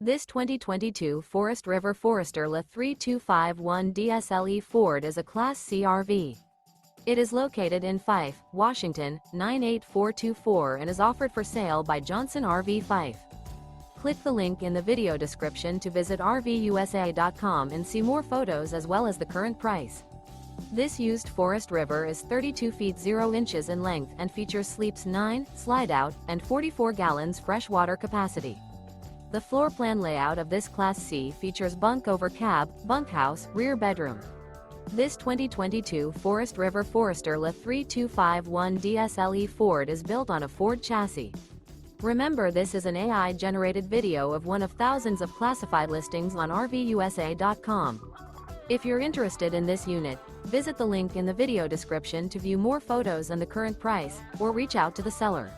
This 2022 Forest River Forester La 3251 DSLE Ford is a Class C RV. It is located in Fife, Washington, 98424 and is offered for sale by Johnson RV Fife. Click the link in the video description to visit RVUSA.com and see more photos as well as the current price. This used Forest River is 32 feet 0 inches in length and features sleeps 9, Slideout, and 44 gallons fresh water capacity. The floor plan layout of this Class C features bunk over cab, bunkhouse, rear bedroom. This 2022 Forest River Forester La 3251 DSLE Ford is built on a Ford chassis. Remember, this is an AI-generated video of one of thousands of classified listings on RVUSA.com. If you're interested in this unit, visit the link in the video description to view more photos and the current price, or reach out to the seller.